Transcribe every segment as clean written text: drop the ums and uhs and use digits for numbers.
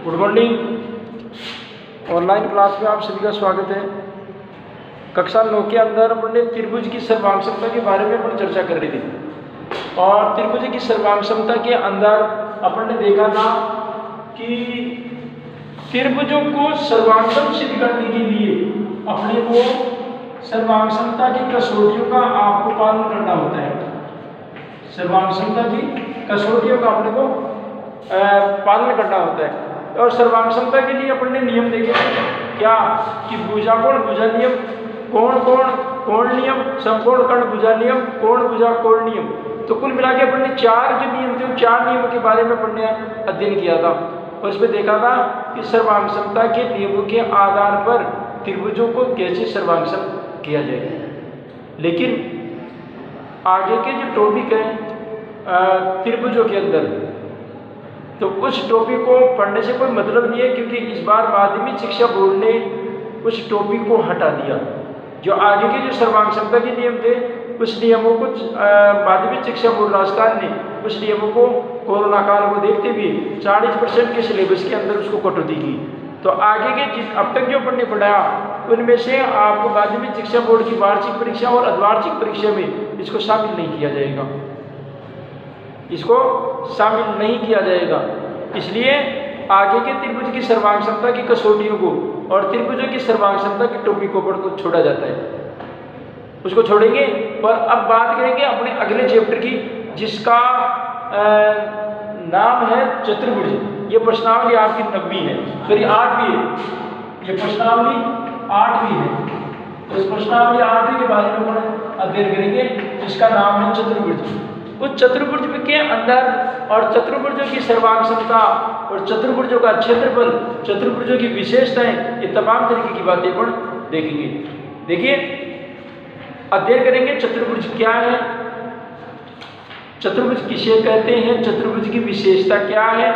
Good morning. Online class में आप सभी का स्वागत है। कक्षा 9 के अंदर अपन ने त्रिभुज की सर्वांग क्षमता के बारे में अपन चर्चा कर रही थी और त्रिभुज की सर्वांग क्षमता के अंदर अपन ने देखा था कि त्रिभुजों को सर्वांगसम सिद्ध करने के लिए अपने को सर्वांग क्षमता की कसौटियों का आपको पालन करना होता है। सर्वांग क्षमता की कसौटियों का अपने को पालन करना होता है और सर्वांग क्षमता के लिए अपन ने नियम देखे क्या कि भुजाकोण भुजा नियम, कोण कोण कोण नियम, समकोण कर्ण भुजा नियम, कोण भुजा कोण नियम। तो कुल मिला के अपन ने 4 जो नियम थे, 4 नियमों के बारे में अपन ने अध्ययन किया था और इसमें देखा था कि सर्वांग क्षमता के नियमों के आधार पर त्रिभुजों को कैसे सर्वांगसम किया जाए। लेकिन आगे के जो टॉपिक है त्रिभुजों के अंदर, तो उस टॉपिक को पढ़ने से कोई मतलब नहीं है, क्योंकि इस बार माध्यमिक शिक्षा बोर्ड ने उस टॉपिक को हटा दिया। जो आगे के जो सर्वांग क्षमता के नियम थे उस नियमों को माध्यमिक शिक्षा बोर्ड राजस्थान ने उस नियमों को कोरोना काल को देखते हुए 40% के सिलेबस के अंदर उसको कटौती की। तो आगे के अब तक जो अपन ने पढ़ाया उनमें से आपको माध्यमिक शिक्षा बोर्ड की वार्षिक परीक्षा और अर्धवार्षिक परीक्षा में इसको शामिल नहीं किया जाएगा, इसको शामिल नहीं किया जाएगा। इसलिए आगे के त्रिभुज की सर्वांग क्षमता की कसौटियों को और त्रिभुजों की सर्वांग क्षमता के टॉपिकों पर को छोड़ा जाता है, उसको छोड़ेंगे। और अब बात करेंगे अपने अगले चैप्टर की, जिसका नाम है चतुर्भुज। ये प्रश्नावली आपकी 9वीं है, सॉरी 8वीं है। ये प्रश्नावली 8वीं है, तो इस प्रश्नावली 8वीं के बारे में अपन अध्ययन करेंगे, जिसका नाम है चतुर्भुज। उस चतुर्भुज के अंदर और चतुर्भुजों की सर्वांग क्षमता और चतुर्भुजों का क्षेत्रफल, चतुर्भुजों की विशेषताएं, ये तमाम तरीके की बातें अपन देखेंगे। देखिए, अध्ययन करेंगे चतुर्भुज क्या है, चतुर्भुज किसे कहते हैं, चतुर्भुज की विशेषता क्या है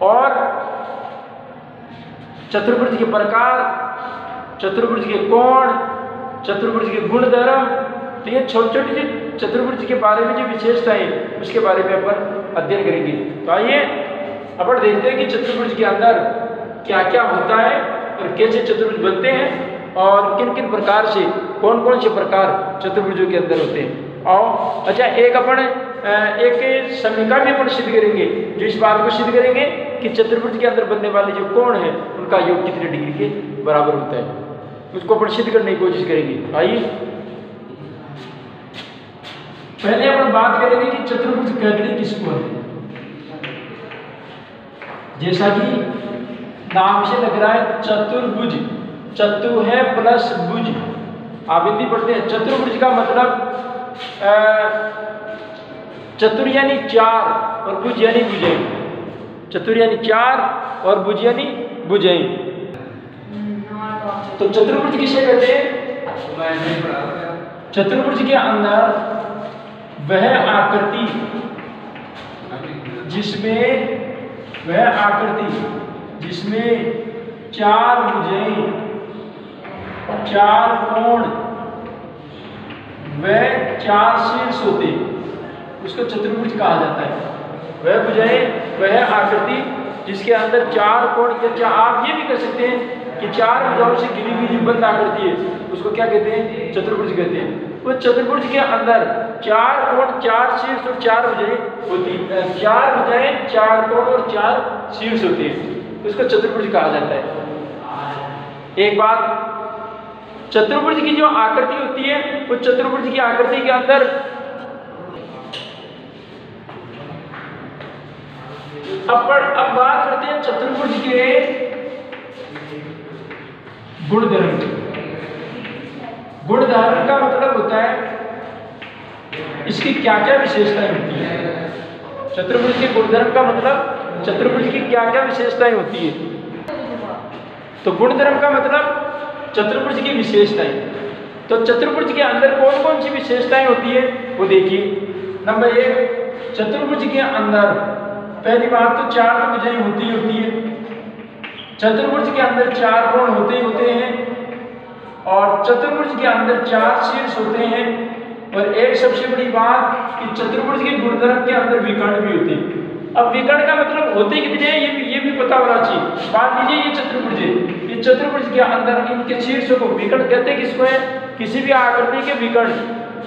और चतुर्भुज के प्रकार, चतुर्भुज के कोण, चतुर्भुज के गुणधर्म। तो ये छोटी छोटी चतुर्भुज के बारे में जो विशेषताएं उसके बारे में अपन अध्ययन करेंगे। तो आइए अपन देखते हैं कि चतुर्भुज के अंदर क्या क्या होता है और कैसे चतुर्भुज बनते हैं और किन किन प्रकार से, कौन कौन से प्रकार चतुर्भुजों के अंदर होते हैं। और अच्छा, एक अपन एक समीकरण भी अपन सिद्ध करेंगे, जो इस बात को सिद्ध करेंगे कि चतुर्भुज के अंदर बनने वाले जो कोण है उनका योग कितने डिग्री के बराबर होता है, उसको अपन सिद्ध करने की कोशिश करेंगे। आइए पहले अपन बात करेंगे कि चतुर्भुज कहते किसको है। जैसा कि नाम से लग रहा है चतुर्भुज, चतु है प्लस भुज। आप हिंदी पढ़ते हैं। चतुर्भुज का मतलब चतुर यानी 4 और भुज यानी भुजाएं। चतुर यानी 4 और भुज यानी भुजाएं। तो चतुर्भुज किसे कहते हैं? चतुर्भुज के अंदर वह आकृति जिसमें 4 भुजाएं, 4 कोण व 4 शीर्ष होते, उसको चतुर्भुज कहा जाता है। वह भुजाएं, वह आकृति जिसके अंदर 4 कोण या आप ये भी कह सकते हैं कि 4 भुजाओं से घिरी हुई जो बंद आकृति है उसको क्या कहते हैं? चतुर्भुज कहते हैं। उस चतुर्भुज के अंदर 4 कोण, 4 शीर्ष और 4 भुजाएं होती है। 4 भुजाएं, 4 कोण और 4 शीर्ष होते हैं, उसको चतुर्भुज कहा जाता है। एक बात, चतुर्भुज की जो आकृति होती है उस चतुर्भुज की आकृति के अंदर अब बात करते हैं चतुर्भुज के गुणधर्म। गुणधर्म का मतलब होता है इसकी क्या क्या विशेषताएं होती है। चतुर्भुज के गुणधर्म का मतलब चतुर्भुज की क्या क्या विशेषताएं होती है। तो गुणधर्म का मतलब चतुर्भुज की विशेषताएं। तो चतुर्भुज के अंदर कौन कौन सी विशेषताएं होती है वो देखिए। नंबर 1, चतुर्भुज के अंदर पहली बात तो 4 भुजाएं होती है। चतुर्भुज के अंदर 4 कोण होते हैं और चतुर्भुज के अंदर 4 शीर्ष होते हैं। और एक सबसे बड़ी बात कि चतुर्भुज के गुणधर्म के अंदर विकर्ण भी होते हैं। अब विकर्ण का मतलब होते कितने हैं ये भी पता होना चाहिए। मान लीजिए ये चतुर्भुज है, ये चतुर्भुज के अंदर इनके शीर्षों को विकर्ण कहते हैं। किसको है? किसी भी आकृति के विकर्ण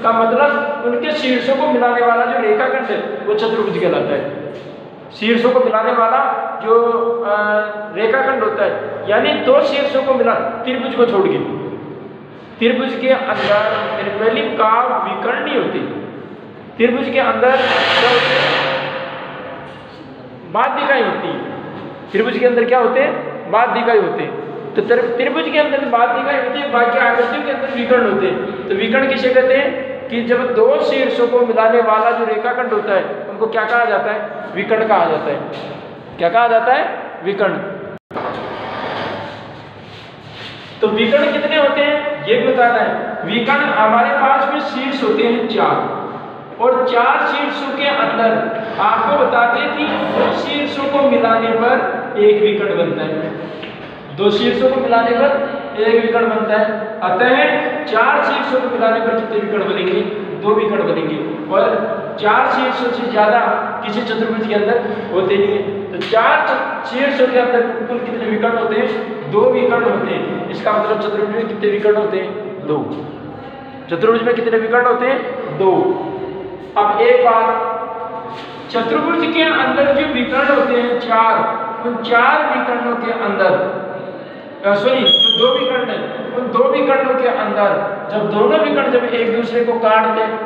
का मतलब उनके शीर्षों को मिलाने वाला जो रेखाखंड है वो चतुर्भुज कहलाता है। शीर्षों को मिलाने वाला जो रेखाखंड होता है, यानी दो शीर्षों को मिला त्रिभुज को छोड़ के, त्रिभुज के अंदर पहली का विकर्ण नहीं होती। त्रिभुज के अंदर बाध्यिकाएं होती है। त्रिभुज के अंदर क्या होते हैं? बाध्यिकाएं होते हैं। तो त्रिभुज के अंदर बाध्यिकाएं होती है, बाकी आकृतियों के अंदर विकर्ण होते हैं। तो विकर्ण किसे कहते हैं? कि जब दो शीर्षों को मिलाने वाला जो रेखाखंड होता है उनको क्या कहा जाता है? विकर्ण कहा जाता है। क्या कहा जाता है? विकर्ण। तो विकर्ण कितने होते हैं ये बताना है। विकर्ण हमारे पास में शीर्ष होते हैं 4, और 4 शीर्षों के अंदर आपको बताते कि 2 शीर्षों को मिलाने पर एक विकर्ण बनता है। 2 शीर्षों को मिलाने पर एक विकर्ण बनता है। अतः 4 शीर्षों को मिलाने पर कितने विकर्ण बनेंगे? 2 विकर्ण बनेंगे। और 4 शीर्षों से ज्यादा किसी चतुर्भुज के अंदर होते नहीं है। तो 4 शीर्षों के अंदर कुल कितने विकर्ण होते हैं? 2 विकर्ण होते हैं। इसका मतलब चतुर्भुज में कितने विकर्ण होते हैं? 2। चतुर्भुज में कितने विकर्ण होते हैं? 2। अब एक बात, चतुर्भुज के अंदर जो विकर्ण होते हैं 4, उन 4 विकर्णों के अंदर सॉरी जो 2 विकर्ण है, उन 2 विकर्णों के अंदर जब दोनों विकर्ण जब एक दूसरे को काटते हैं,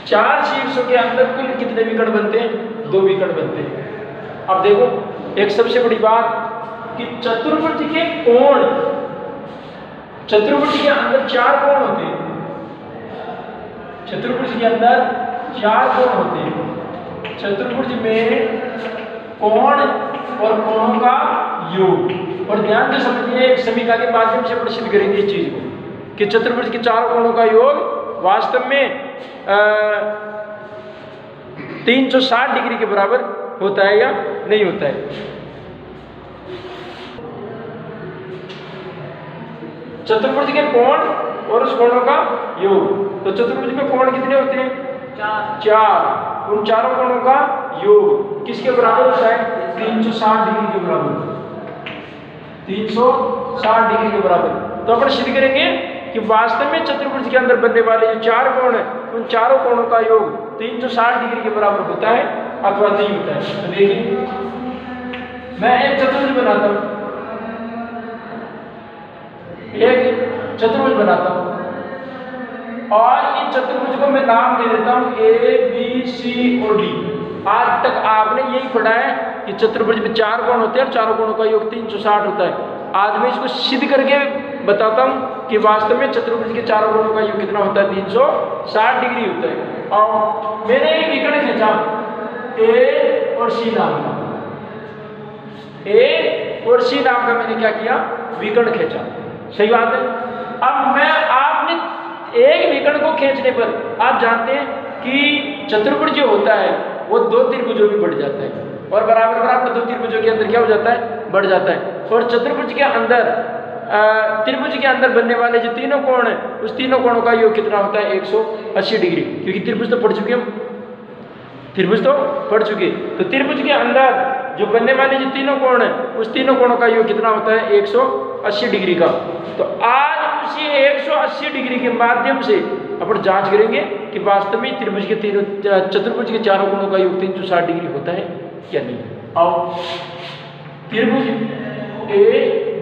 4 शीर्षों के अंदर कुल कितने विकर्ण बनते हैं? 2 विकर्ण बनते हैं। अब देखो एक सबसे बड़ी बात कि चतुर्भुज के कोण, चतुर्भुज के अंदर 4 कोण होते हैं। चतुर्भुज के अंदर 4 कोण होते हैं। चतुर्भुज में कोण और कोणों का योग, और ध्यान से समझिए एक समीकरण के माध्यम से अपन सिद्ध करेंगे इस चीज को कि चतुर्भुज के 4 कोणों का योग वास्तव में 360 डिग्री के बराबर होता है या नहीं होता है। चतुर्भुज के कोण और उस कोणों का योग। तो चतुर्भुज में कोण कितने होते हैं? 4। उन चारों कोणों का योग किसके बराबर होता है? 360 डिग्री के बराबर। 360 डिग्री के बराबर। तो अपन सिद्ध करेंगे कि वास्तव में चतुर्भुज के अंदर बनने वाले जो 4 कोण है उन चारों कोणों का योग 360 डिग्री के बराबर होता है अथवा नहीं होता है। तो देखिए मैं एक चतुर्भुज बनाता हूं, एक चतुर्भुज बनाता हूं और इन चतुर्भुज को मैं नाम दे देता हूं A B C और D। आज तक आपने यही पढ़ा है कि चतुर्भुज में 4 कोण होते हैं और चारों कोणों का योग 360 होता है। आज मैं इसको सिद्ध करके बताता हूं कि वास्तव में चतुर्भुज के चारों कोणों का योग कितना होता है? 360 डिग्री होता है। और मैंने एक विकर्ण खींचा A और C नाम का, A और C नाम का मैंने क्या किया? विकर्ण खींचा। सही बात है। अब मैं आपने एक विकर्ण को खींचने पर आप जानते हैं कि चतुर्भुज जो होता है वो 2 त्रिभुजों में बढ़ जाता है, और बराबर बराबर 2 त्रिभुजों के अंदर क्या हो जाता है? बढ़ जाता है। और चतुर्भुज के अंदर त्रिभुज के अंदर बनने वाले जो तीनों कोण है उस तीनों कोणों का योग कितना होता है? 180 डिग्री। क्योंकि त्रिभुज तो पढ़ चुके हम, त्रिभुज तो पढ़ चुके। तो त्रिभुज के अंदर जो बनने वाले जो तीनों कोण है उस तीनों कोणों का योग कितना होता है? 180 डिग्री का। तो आज उसी 180 डिग्री के माध्यम से अपन जांच करेंगे कि वास्तव में त्रिभुज के तीनों चतुर्भुज के चारों कोणों का योग 360 डिग्री होता है या नहीं। आओ त्रिभुज A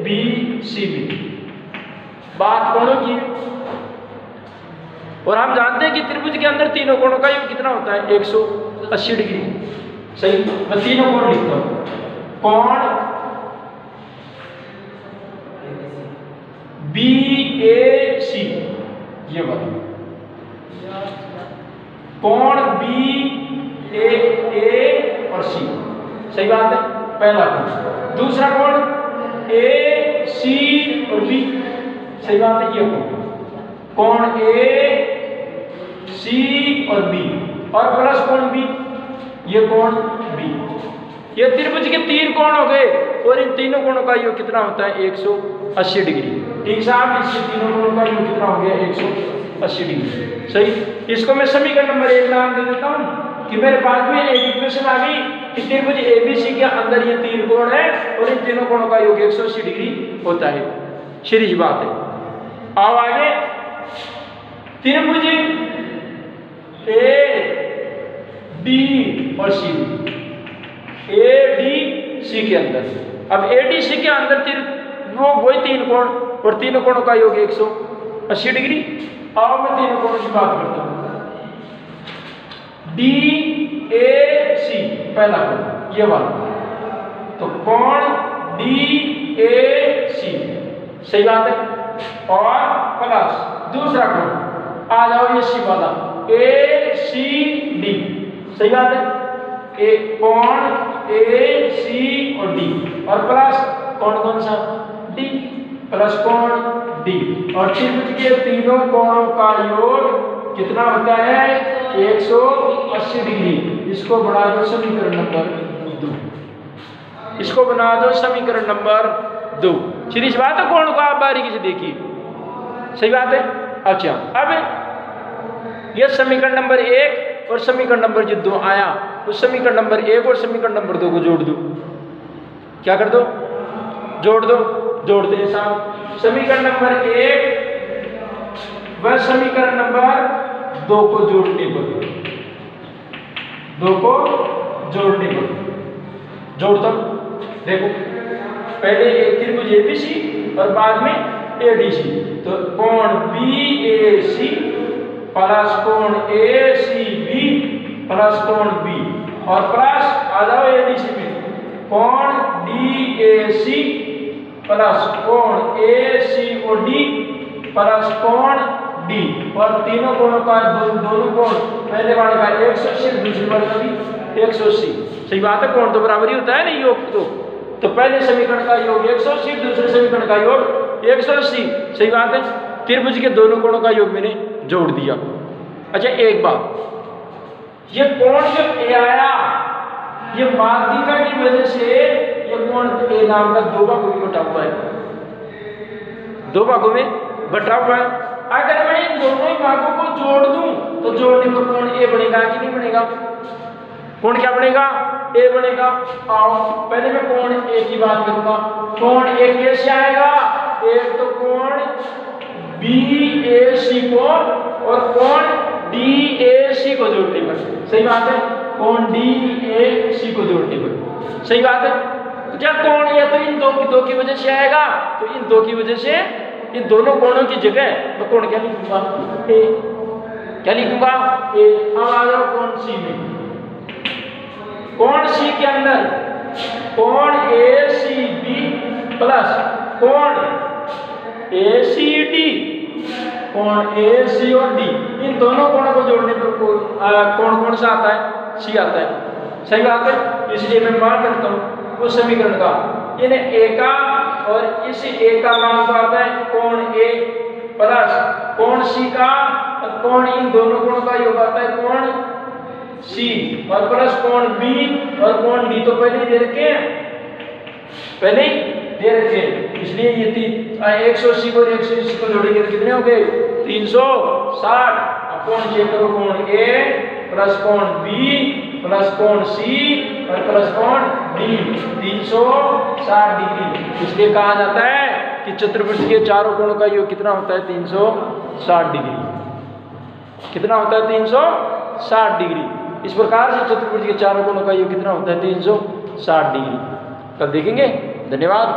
B C B, बात कोणों की, और हम जानते हैं कि त्रिभुज के अंदर तीनों कोणों का योग कितना होता है? 180 डिग्री। सही। मैं तीनों कोण लिखता हूं। कोण BAC, ये वाला कोण BAA और C। सही बात है। पहला कोण। दूसरा कोण AC और B। सही बात है। ये कोण AC और B, और प्लस कोण B, ये कोण B। ये त्रिभुज के 3 कोण हो गए, और इन तीनों कोणों का योग कितना होता है? 180 डिग्री। ठीक साहब, इसके तीनों कोणों का योग कितना हो गया? 180 180 डिग्री। सही, इसको मैं समीकरण नंबर 1 नाम दे देता हूँ कि मेरे पास में एक इक्वेशन आ गई कि त्रिभुज एबीसी के अंदर ये 3 कोण है और इन तीनों कोणों का योग 180 डिग्री होता है। सीधी बात है। आओ आगे, त्रिभुज ए डी और सी, ए डी सी के अंदर, अब ए डी सी के अंदर वही 3 कोण और तीनों कोणों का योग 180 डिग्री। आओ मैं तीनों कोणों की बात करता हूं। डी ए सी पहला कोण ये वाला, तो कोण डी ए सी, सही बात है, और प्लस दूसरा कोण आ जाओ ये सी वाला ए सी डी, सही बात है, एक कोण ए सी और डी, और प्लस कोण कौन सा डी, प्लस कोण डी, और त्रिभुज के तीनों कोणों का योग कितना होता है 180 डिग्री। इसको बना दो समीकरण नंबर 2, इसको बना दो समीकरण नंबर 2। सीधी सी बात है, कोण को आप बारीकी से देखिए, सही बात है। अच्छा, अब यह समीकरण नंबर 1 और समीकरण नंबर जो 2 आया, उस समीकरण नंबर 1 और समीकरण नंबर 2 को जोड़ दो। क्या कर दो? जोड़ दो। जोड़ते हैं साहब, समीकरण नंबर 1 व समीकरण नंबर 2 को जोड़ने पर, 2 को जोड़ने पर जोड़ता हूं। देखो, पहले एक त्रिभुज एबीसी और बाद में एडीसी, तो कोण बीएसी प्लस कोण एसीबी प्लस कोण बी, और प्लस आ जाओ एडीसी में कोण डीएसी प्लस कोण एसीओडी प्लस कोण डी, और तीनों कोणों का दोनों कोण पहले वाले का 180, दूसरे वाले का भी 180। सही बात है, कोण तो बराबर ही होता है ना, योग तो पहले समीकरण का योग 180, दूसरे समीकरण का योग 180। सही बात है, त्रिभुज के दोनों कोणों का योग मैंने जोड़ दिया। अच्छा, एक बात, ये कोण जो ए आया, ये माध्यिका की वजह से ये कोण ए नाम का 2 भागों में बटा हुआ है, 2 भागों में बटा हुआ है। अगर मैं इन दोनों ही भागों को जोड़ दूं तो जोड़ने पर कोण ए बनेगा कि नहीं बनेगा? कोण क्या बनेगा? ए बनेगा। आओ पहले मैं कोण ए की बात करूंगा। कोण ए कैसे आएगा? एक तो कोण बीएसी को और कोण डीएसी को जोड़ने पर, सही बात है, कोण डीएसी को जोड़ने पर, सही बात है। तो क्या कोण या तो इन दो की वजह से आएगा, तो इन 2 की वजह से इन दोनों कोणों की जगह मैं कोण क्या लिखूंगा? ए। क्या लिखूंगा? ए। अब आ जाओ कोण सी में, कोण सी के अंदर कोण एसीबी प्लस कोण एसीडी, कोण एसी और डी, इन दोनों कोणों को जोड़ने पर कोण कौन सा आता है? सी आता है, सही बात है। इसलिए मैं मान करता हूं उस समीकरण का, यानी ए का और इस ए का मान तो आता है कोण ए प्लस कोण सी का, और कोण इन दोनों कोणों का योग आता है कोण सी, और प्लस कोण बी और कोण डी तो पहले ही दे रखे हैं, पहले ही दे रखे हैं। इसलिए ये 180 को 180 को जोड़ेंगे तो कितने हो गए? 360। अब कोण चेक करो, कोण ए प्लस कोण बी प्लस कोण सी और प्लस कोण डी, 360 डिग्री। इसलिए कहा जाता है कि चतुर्भुज के चारों कोणों का योग कितना होता है? 360 डिग्री। कितना होता है? 360 डिग्री। इस प्रकार से चतुर्भुज के चारों कोणों का योग कितना होता है? 360 डिग्री। कल देखेंगे। धन्यवाद।